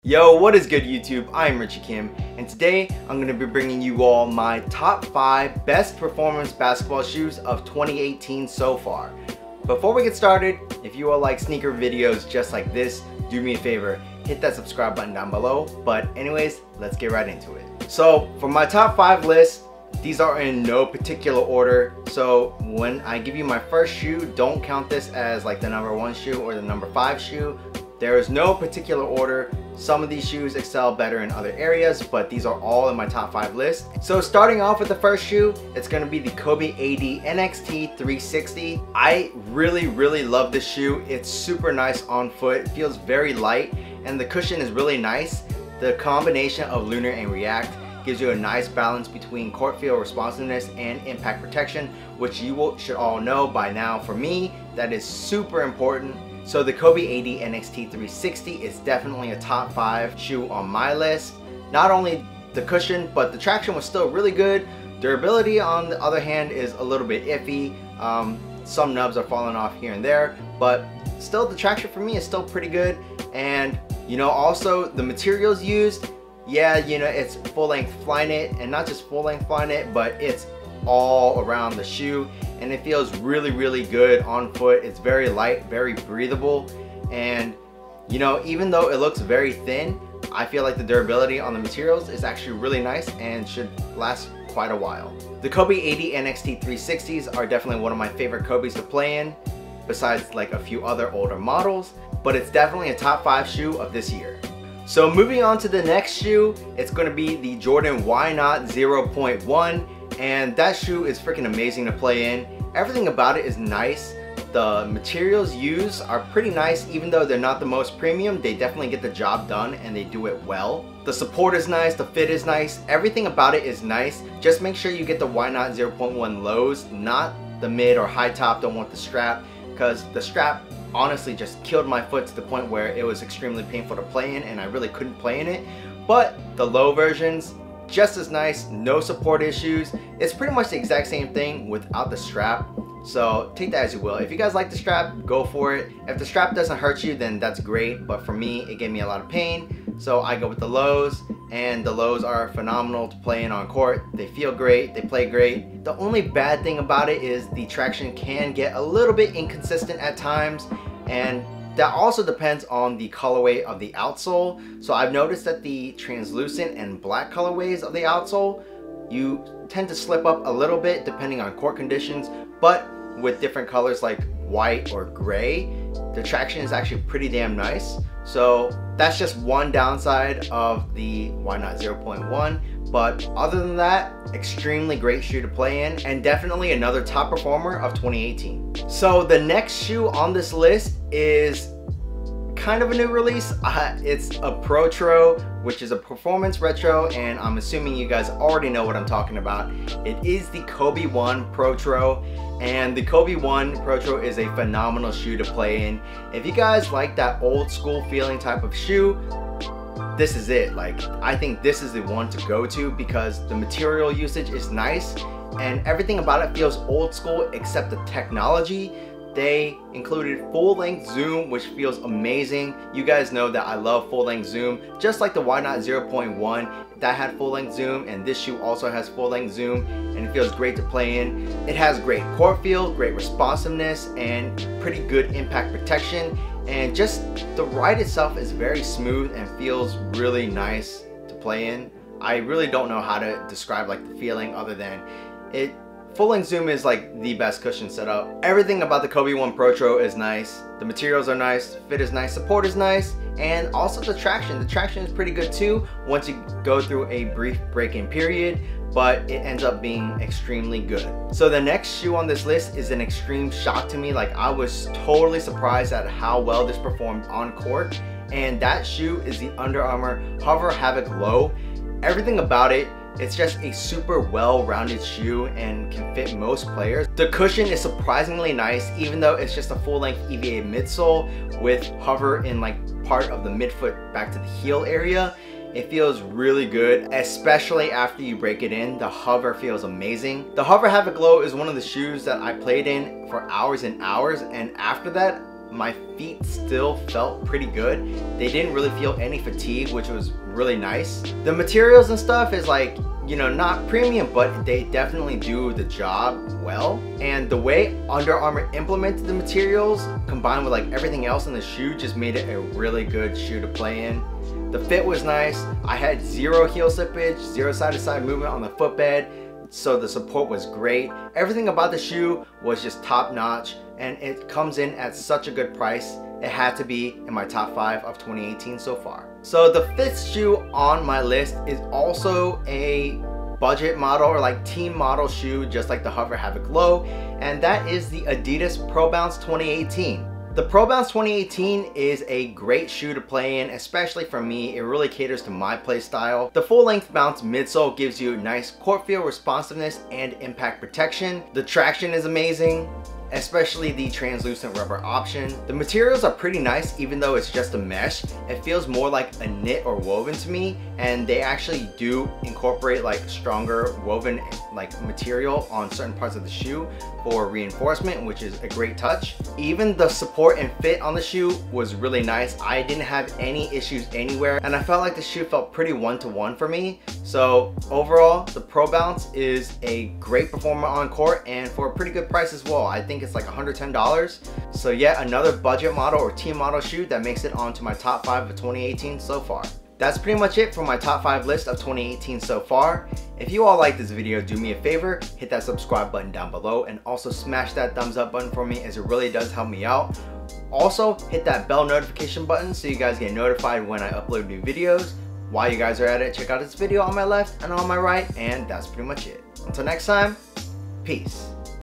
Yo, what is good YouTube? I'm Richie Kim, and today I'm going to be bringing you all my top 5 best performance basketball shoes of 2018 so far. Before we get started, if you all like sneaker videos just like this, do me a favor, hit that subscribe button down below. But anyways, let's get right into it. So for my top 5 list, these are in no particular order. So when I give you my first shoe, don't count this as like the number 1 shoe or the number 5 shoe. There is no particular order. Some of these shoes excel better in other areas, but these are all in my top 5 list. So starting off with the first shoe, it's going to be the Kobe AD NXT 360. I really love this shoe. It's super nice on foot. It feels very light, and the cushion is really nice. The combination of Lunar and React gives you a nice balance between court feel responsiveness and impact protection, which you should all know by now. For me, that is super important. So the Kobe AD NXT 360 is definitely a top 5 shoe on my list. Not only the cushion, but the traction was still really good. Durability, on the other hand, is a little bit iffy. Some nubs are falling off here and there, but still the traction for me is still pretty good. And also the materials used, yeah, it's full-length Flyknit, and not just full-length Flyknit, but it's all around the shoe, and it feels really good on foot. It's very light, very breathable, and even though it looks very thin, I feel like the durability on the materials is actually really nice and should last quite a while. The Kobe AD NXT 360s are definitely one of my favorite Kobes to play in, besides like a few other older models, but it's definitely a top 5 shoe of this year. So moving on to the next shoe, it's going to be the Jordan Why Not 0.1, and that shoe is freaking amazing to play in. Everything about it is nice. The materials used are pretty nice. Even though they're not the most premium, they definitely get the job done and they do it well. The support is nice, the fit is nice, everything about it is nice. Just make sure you get the Why Not 0.1 lows, not the mid or high top. Don't want the strap, because the strap honestly just killed my foot to the point where it was extremely painful to play in, and I really couldn't play in it. But the low versions, just as nice, no support issues. It's pretty much the exact same thing without the strap, so take that as you will. If you guys like the strap, go for it. If the strap doesn't hurt you, then that's great, but for me, it gave me a lot of pain, so I go with the lows, and the lows are phenomenal to play in on court. They feel great, they play great. The only bad thing about it is the traction can get a little bit inconsistent at times, and that also depends on the colorway of the outsole. So I've noticed that the translucent and black colorways of the outsole, you tend to slip up a little bit depending on court conditions, but with different colors like white or gray, the traction is actually pretty damn nice. So that's just one downside of the Why Not 0.1. But other than that, extremely great shoe to play in, and definitely another top performer of 2018. So the next shoe on this list is kind of a new release. It's a Protro, which is a performance retro, and I'm assuming you guys already know what I'm talking about. It is the Kobe 1 Protro, and the Kobe 1 Protro is a phenomenal shoe to play in. If you guys like that old school feeling type of shoe, this is it. Like, I think this is the one to go to because the material usage is nice and everything about it feels old school except the technology. They included full-length zoom, which feels amazing. You guys know that I love full-length zoom, just like the Why Not 0.1 that had full-length zoom, and this shoe also has full-length zoom, and it feels great to play in. It has great court feel, great responsiveness, and pretty good impact protection, and just the ride itself is very smooth and feels really nice to play in. I really don't know how to describe like the feeling other than it. Full-length zoom is like the best cushion setup. Everything about the Kobe 1 Protro is nice. The materials are nice, fit is nice, support is nice, and also the traction. The traction is pretty good too once you go through a brief break-in period, but it ends up being extremely good. So the next shoe on this list is an extreme shock to me. Like, I was totally surprised at how well this performed on court, and that shoe is the Under Armour Hover Havoc Low. Everything about it, it's just a super well-rounded shoe and can fit most players. The cushion is surprisingly nice, even though it's just a full-length EVA midsole with hover in like part of the midfoot back to the heel area. It feels really good, especially after you break it in. The hover feels amazing. The Hover Havoc Low is one of the shoes that I played in for hours and hours, and after that, my feet still felt pretty good. They didn't really feel any fatigue, which was really nice. The materials and stuff is like, you know, not premium, but they definitely do the job well. And the way Under Armour implemented the materials combined with like everything else in the shoe just made it a really good shoe to play in. The fit was nice. I had zero heel slippage, zero side-to-side movement on the footbed, so the support was great. Everything about the shoe was just top notch, and it comes in at such a good price. It had to be in my top 5 of 2018 so far. So the 5th shoe on my list is also a budget model or like team model shoe, just like the Hover Havoc Low, and that is the Adidas Pro Bounce 2018. The Pro Bounce 2018 is a great shoe to play in, especially for me. It really caters to my play style. The full length bounce midsole gives you nice court feel responsiveness and impact protection. The traction is amazing, especially the translucent rubber option. The materials are pretty nice, even though it's just a mesh. It feels more like a knit or woven to me, and they actually do incorporate like stronger woven like material on certain parts of the shoe for reinforcement, which is a great touch. Even the support and fit on the shoe was really nice. I didn't have any issues anywhere, and I felt like the shoe felt pretty one-to-one for me. So overall, the Pro Bounce is a great performer on court and for a pretty good price as well. I think it's like $110. So yet another budget model or team model shoe that makes it onto my top 5 of 2018 so far. That's pretty much it for my top 5 list of 2018 so far. If you all like this video, do me a favor, hit that subscribe button down below and also smash that thumbs up button for me, as it really does help me out. Also, hit that bell notification button so you guys get notified when I upload new videos. While you guys are at it, check out this video on my left and on my right, and that's pretty much it. Until next time, peace.